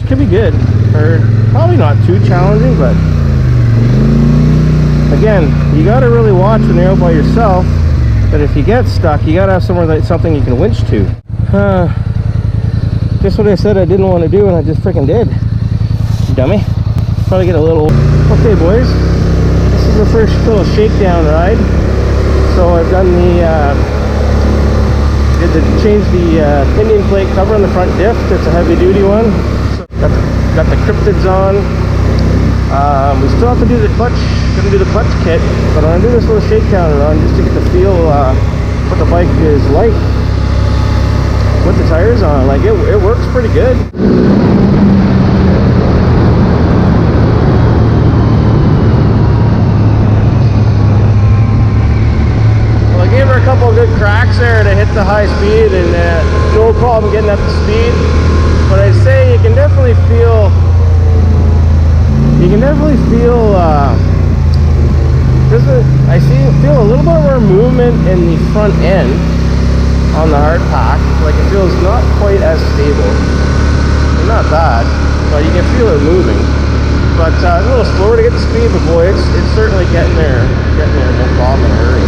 could be good, or probably not too challenging, but again, you got to really watch when you're out by yourself. But if you get stuck, you got to have something you can winch to. Just what I said I didn't want to do, and I just freaking did. Dummy. Probably get a little. Okay, boys, this is the first little shakedown ride. So I've done changed the pinion plate cover on the front diff. It's a heavy duty one. So got the Cryptids on. We still have to do the clutch. Gonna do the clutch kit, but I'm gonna do this little shakedown run just to get the feel what the bike is like with the tires on. Like it works pretty good. Well, I gave her a couple of good cracks there to hit the high speed, and no problem getting up to speed. But I'd say you can definitely feel. I feel a little bit more movement in the front end on the hard pack. Like it feels not quite as stable. Not bad, but you can feel it moving. But it's a little slower to get the speed, but boy, it's certainly getting there. No problem in a hurry.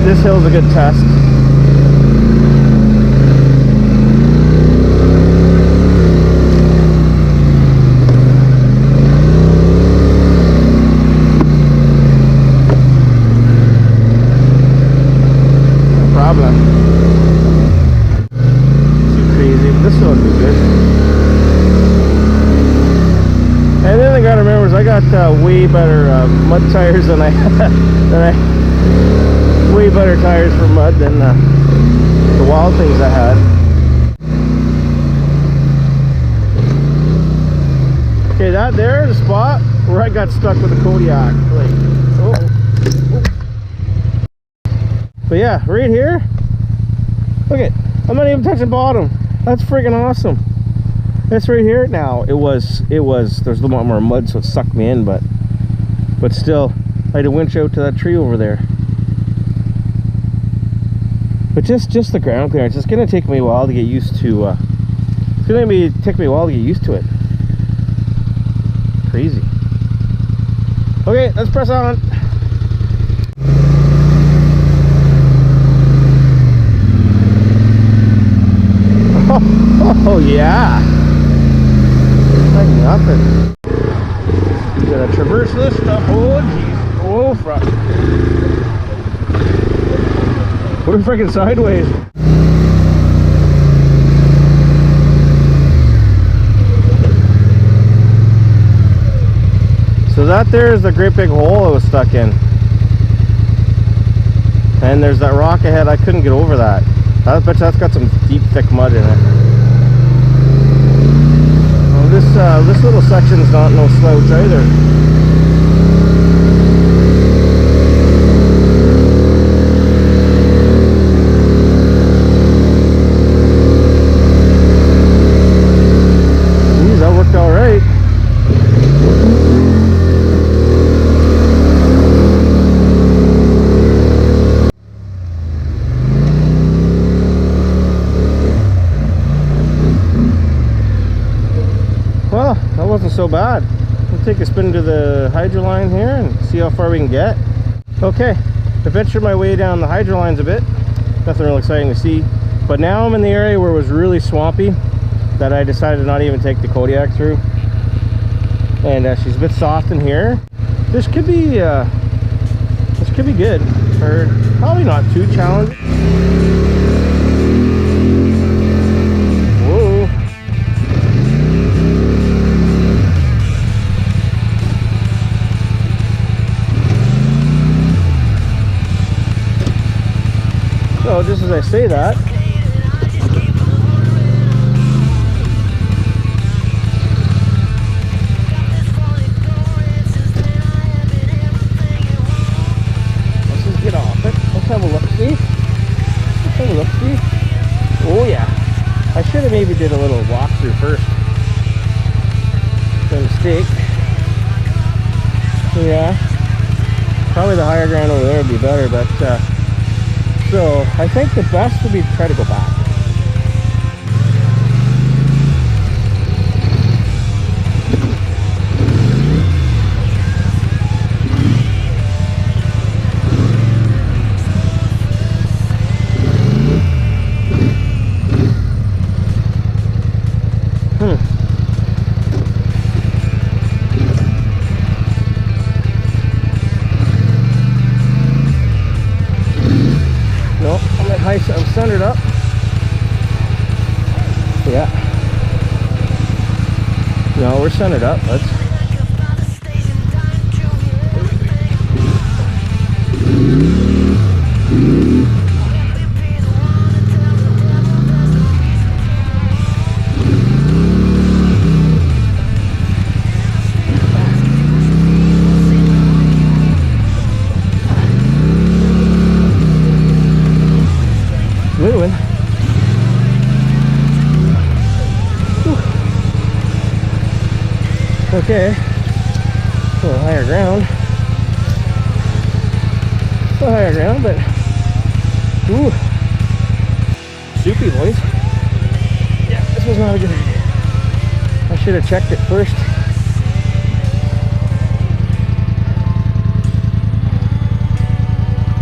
This hill's a good test. No problem. Too crazy. This will be good. And then I gotta remember is I got way better mud tires than way better tires for mud than the wild things I had. Okay, that there is a spot where I got stuck with the Kodiak. Like, But yeah, right here, look at, I'm not even touching bottom. That's freaking awesome. This right here, now there's a little more mud, so it sucked me in, but still, I had to winch out to that tree over there. But just the ground clearance, it's gonna take me a while to get used to. Take me a while to get used to it. Crazy. Okay, let's press on. Oh yeah, like nothing. You gotta traverse this stuff. Oh jeez. Oh fuck. We're freaking sideways. So that there is the great big hole I was stuck in. And there's that rock ahead. I couldn't get over that. I bet that's got some deep, thick mud in it. Oh, this little section's not no slouch either. So bad. We'll take a spin to the hydro line here and see how far we can get. Okay, I ventured my way down the hydro lines a bit. Nothing real exciting to see, but now I'm in the area where it was really swampy that I decided to not even take the Kodiak through. And she's a bit soft in here. This could be good, or probably not too challenging. out just as I say that. Let's just get off it. Let's have a look-see. Let's have a look-see. Oh yeah. I should have maybe did a little walkthrough first. It's a mistake. Yeah. Probably the higher ground over there would be better, but so I think the best would be to try to go back. I'm centered up. Yeah. No, we're centered up. Let's. Moving. Okay, a little higher ground. A little higher ground, but ooh, soupy, boys. Yeah, this was not a good idea. I should have checked it first.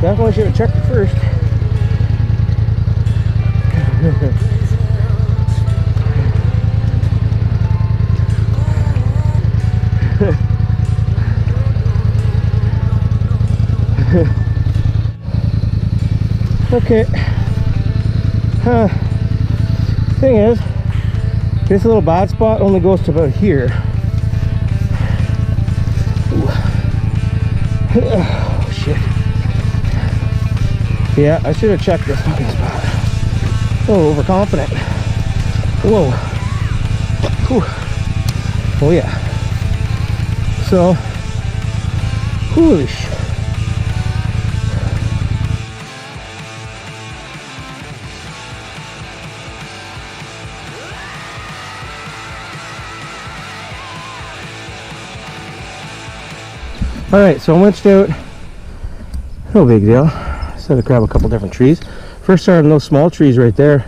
Definitely should have checked it first. Okay. Thing is, this little bad spot only goes to about here. Oh shit. Yeah, I should have checked this fucking spot. Oh, overconfident. Whoa. Whew. Oh yeah. So, holy shit. Alright, so I winched out. No big deal. Just had to grab a couple different trees. First started on those small trees right there.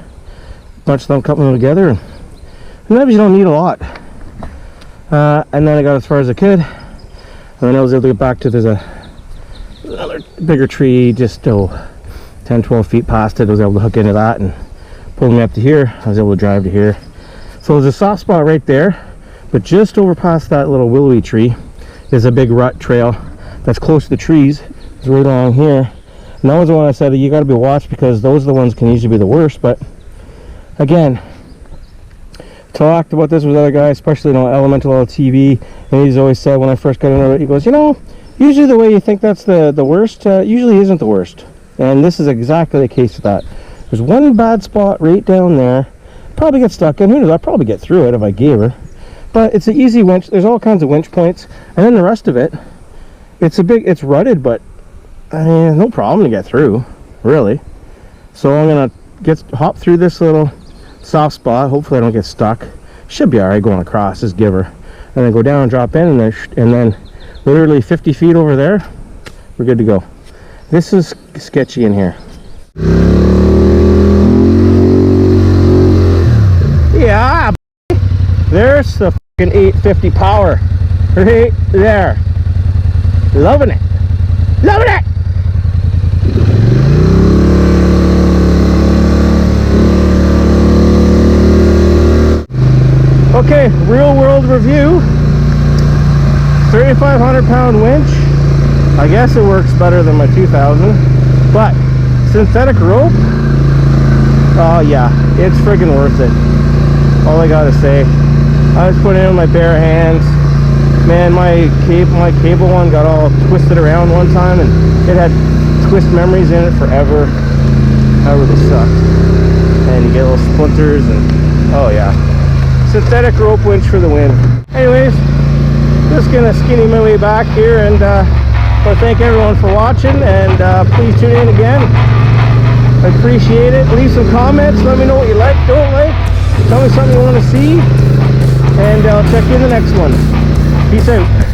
Bunch of them, couple them together, and sometimes you don't need a lot. And then I got as far as I could, and then I was able to get back to another bigger tree just 10-12 feet past it. I was able to hook into that and pull me up to here. I was able to drive to here. So there's a soft spot right there, but just over past that little willowy tree is a big rut trail that's close to the trees. It's right along here. And that was the one I said you got to be watched, because those are the ones can usually be the worst. But again, talked about this with other guys, especially Elemental LTV, and he's always said when I first got into it, he goes, usually the way you think that's the worst usually isn't the worst. And this is exactly the case with that. There's one bad spot right down there. Probably get stuck in. Who knows? I'll probably get through it if I gave her. But it's an easy winch. There's all kinds of winch points, and then the rest of it, it's rutted, but I mean, no problem to get through, really. So I'm gonna hop through this little soft spot. Hopefully I don't get stuck. Should be alright going across. Just give her, and then go down and drop in, and then literally 50 feet over there, we're good to go. This is sketchy in here. Yeah, there's the fucking 850 power right there. Loving it. Loving it. Okay, real world review. 3,500 pound winch. I guess it works better than my 2,000, but synthetic rope, oh yeah, it's friggin' worth it. All I gotta say. I was putting it in my bare hands. Man, my cable one got all twisted around one time, and it had twist memories in it forever. That really sucked. And you get little splinters and, oh yeah. Synthetic rope winch for the win. Anyways, just gonna skinny my way back here, and well, thank everyone for watching, and please tune in again. I appreciate it. Leave some comments, let me know what you like, don't like, tell me something you want to see, and I'll check you in the next one. Peace out.